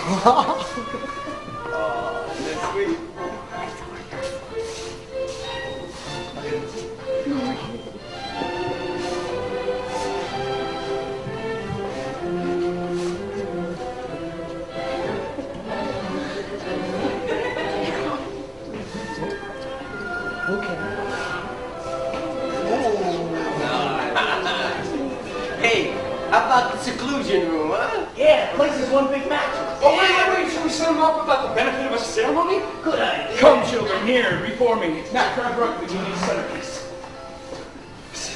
Oh, isn't that sweet? Hey, how about the seclusion room, huh? Yeah, the place is one big mattress. Oh, wait, should we set him up about the benefit of a ceremony? Good idea. Come, children, here, before me. Now, grab Ruckley, you need a centerpiece.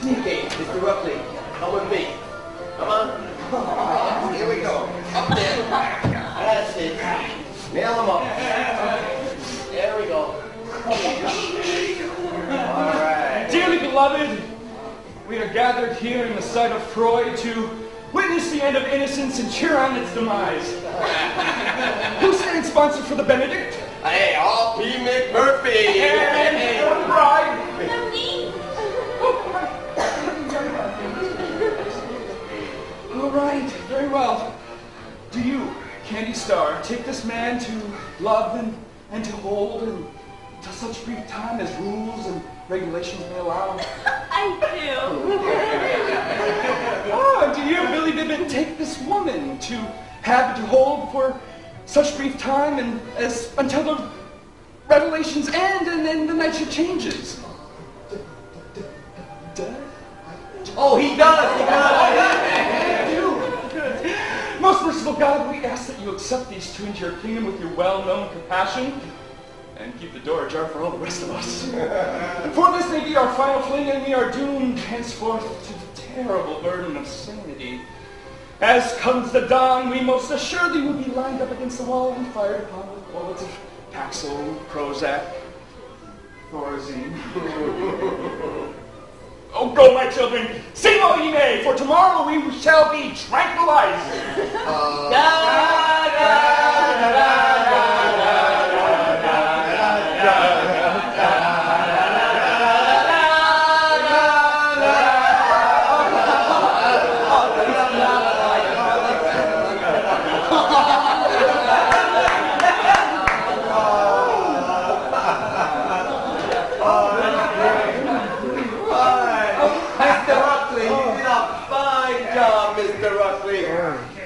Hey, Mr. Ruckley, come with me. Come on. Here we go. Up there. That's it. Nail them up. There we go. All right. Dearly beloved, we are gathered here in the sight of Freud to witness the end of innocence and cheer on its demise. Who stands sponsor for the Benedict? Hey, R.P. McMurphy. And for the bride. All right, very well. Do you, Candy Star, take this man to love and to hold until such brief time as rules and regulations may allow? I do. Oh, and do you, Billy Bibbit, take this woman to have and to hold for such brief time and as until the revelations end and then the night she changes? Oh, he does. He does. Most merciful God, we ask that you accept these two into your kingdom with your well-known compassion and keep the door ajar for all the rest of us. And for this may be our final fling, and we are doomed henceforth to the terrible burden of sanity. As comes the dawn, we most assuredly will be lined up against the wall and fired upon with bullets of Paxil, Prozac, Thorazine. Oh, go, my children, sing all ye may, for tomorrow we shall be tranquilized.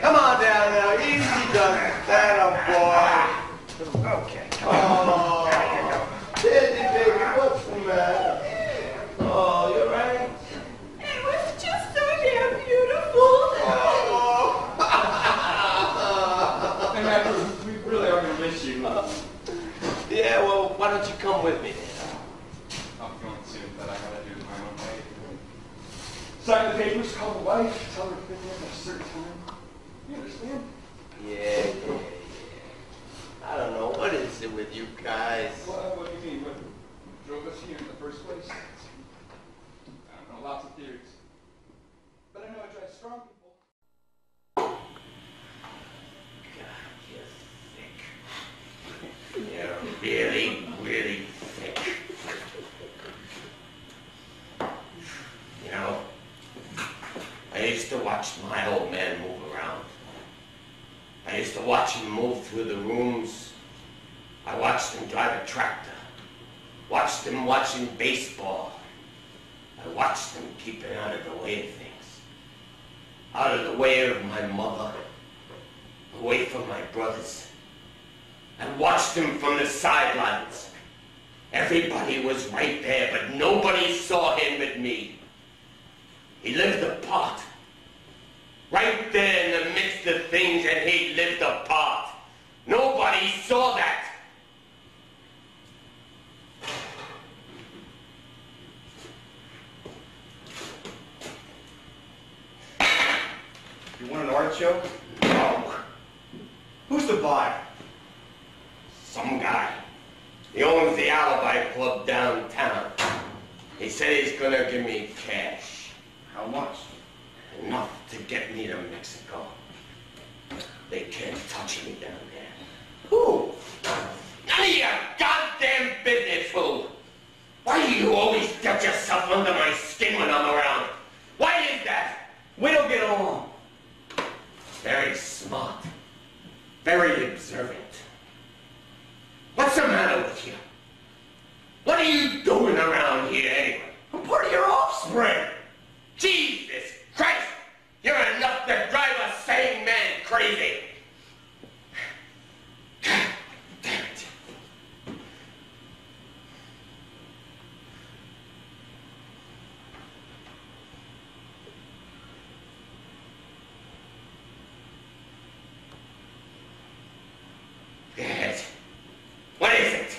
Come on down now. Easy does that, boy. Okay. Oh, Teddy, baby, what's the matter? Oh, you right? It was just so damn beautiful. And after, we really are going to miss you. Yeah, well, why don't you come with me then? I'm going soon, but I gotta do my own way. Sign the papers, call the wife, tell her to pick me up at a certain time. You understand? Yeah. I don't know. What is it with you guys? Well, what do you mean? What drove us here in the first place? I don't know, lots of theories. But I know it drives strong people. God, you're thick. You're really, really thick. You know, I used to watch my old man move around. I used to watch him move through the rooms. I watched him drive a tractor. Watched him watching baseball. I watched him keeping out of the way of things. Out of the way of my mother. Away from my brothers. I watched him from the sidelines. Everybody was right there, but nobody saw him but me. He lived apart. Right there in the midst of things, and he lived apart. Nobody saw that. You want an art show? No. Who's the buyer? Some guy. He owns the Alibi Club downtown. He said he's gonna give me cash. How much? Enough to get me to Mexico. They can't touch me down there. Who? None of your goddamn business, fool. Why do you always get yourself under my skin when I'm around? Why is that? We don't get along. Very smart. very observant. What's the matter with you? What are you doing around here anyway? I'm part of your offspring. Jesus Christ! You're enough to drive a sane man crazy. God damn it. Yes. What is it?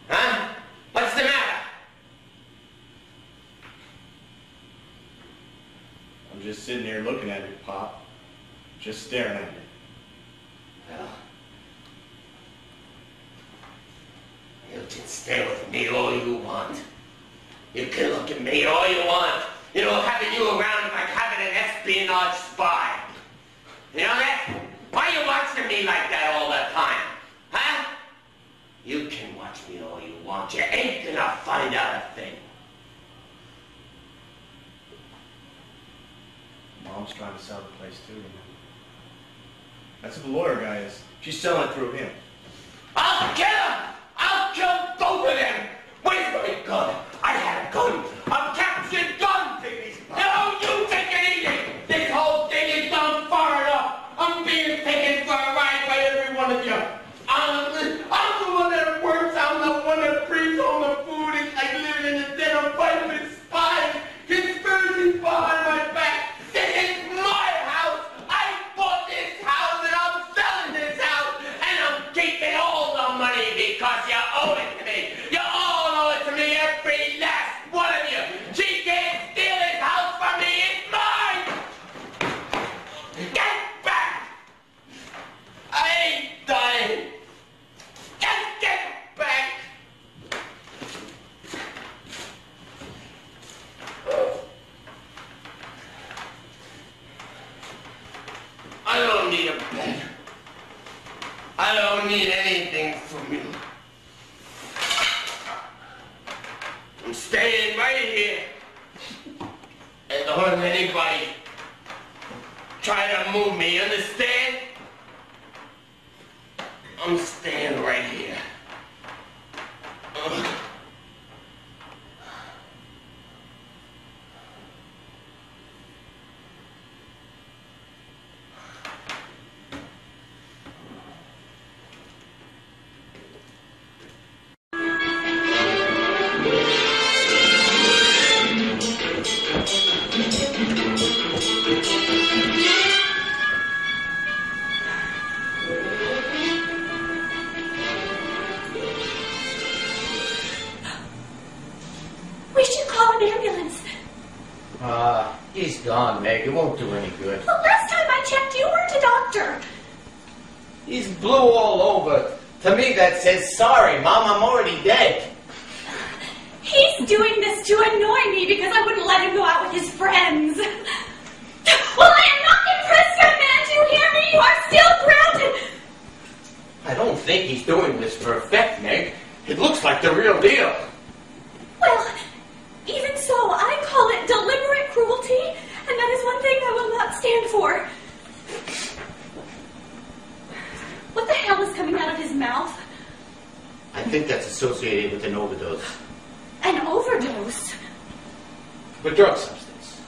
Huh? What's the matter? I'm just sitting here looking at you, Pop. Just staring at you. Well, you can stay with me all you want. You can look at me all you want. You know, having you around is like having an espionage spy. You know that? Why are you watching me like that all the time? Huh? You can watch me all you want. You ain't gonna find out a thing. Mom's trying to sell the place too, you know. That's what the lawyer guy is. She's selling it through him. I'll kill him! I'll kill both of them! Where's my gun? I had a gun! A captured gun, baby! No, you take it easy! This whole thing is gone far enough! I'm being taken for a ride by every one of you! I'm the one that works, I'm the one that brings home the food, it's like living in a den of vitamin spies! Conspiracies behind my back! This is my house! I bought this house and I'm selling this house! And I'm keeping all the money because you owe it to me! You all owe it to me, every last one of you! She can't steal this house from me, it's mine! Get back! I ain't dying! Just get back! I don't need a bed. I don't need anything from you. I'm staying right here. And don't let anybody try to move me, understand? I'm staying right here. Ugh. We should call an ambulance. He's gone, Meg. It won't do any good. The last time I checked, you weren't a doctor. He's blue all over. To me, that says, sorry, Mom, I'm already dead. He's doing this to annoy me because I wouldn't let him go out with his friends. Well, I am not impressed, young man. Do you hear me? You are still grounded. I don't think he's doing this for effect, Meg. It looks like the real deal. Well, even so, I call it deliberate cruelty, and that is one thing I will not stand for. What the hell is coming out of his mouth? I think that's associated with an overdose. An overdose? With drug substance.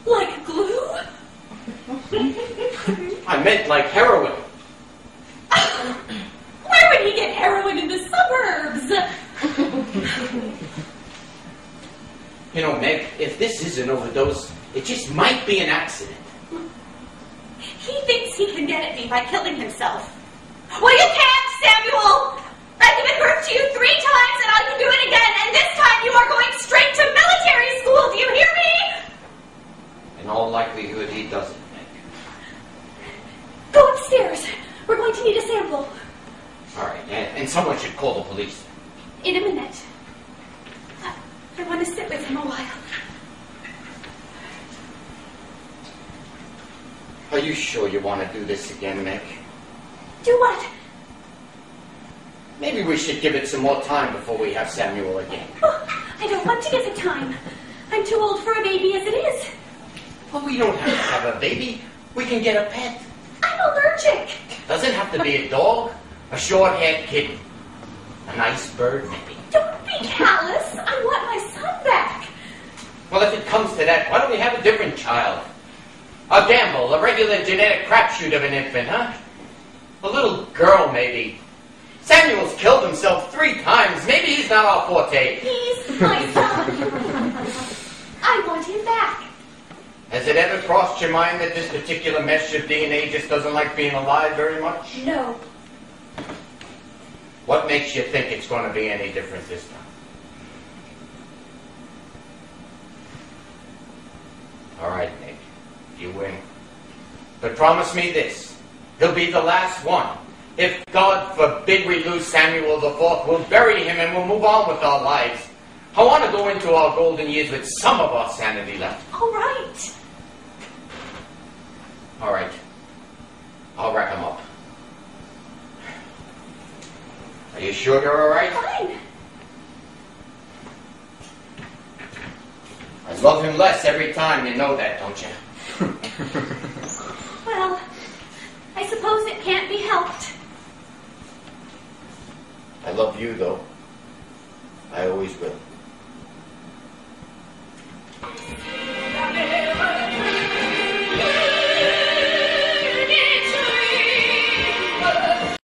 Like glue? I meant like heroin. Where would he get heroin in the suburbs? You know, Meg, if this is an overdose, it just might be an accident. He thinks he can get at me by killing himself. Well, you can't, Samuel! I've given birth to you 3 times and I can do it again, and this time you are going straight to military school, do you hear me? In all likelihood, he doesn't, Meg. Go upstairs. We're going to need a sample. All right, and someone should call the police. In a minute. I want to sit with him a while. Are you sure you want to do this again, Meg? Do what? Maybe we should give it some more time before we have Samuel again. Oh, I don't want to give it time. I'm too old for a baby as it is. Well, we don't have to have a baby. We can get a pet. I'm allergic. Doesn't have to be a dog. A short-haired kitten. A nice bird, maybe. Don't be callous. I want my son back. Well, if it comes to that, why don't we have a different child? A gamble, a regular genetic crapshoot of an infant, huh? A little girl, maybe. Samuel's killed himself 3 times. Maybe he's not our forte. He's my son. I want him back. Has it ever crossed your mind that this particular mesh of DNA just doesn't like being alive very much? No. What makes you think it's going to be any different this time? All right, Nick. You win. But promise me this. He'll be the last one. If, God forbid, we lose Samuel the Fourth, we'll bury him and we'll move on with our lives. I want to go into our golden years with some of our sanity left. All right. All right. I'll wrap him up. Are you sure you're all right? Fine. I love him less every time, you know that, don't you? Well, I suppose it can't be helped. I love you, though.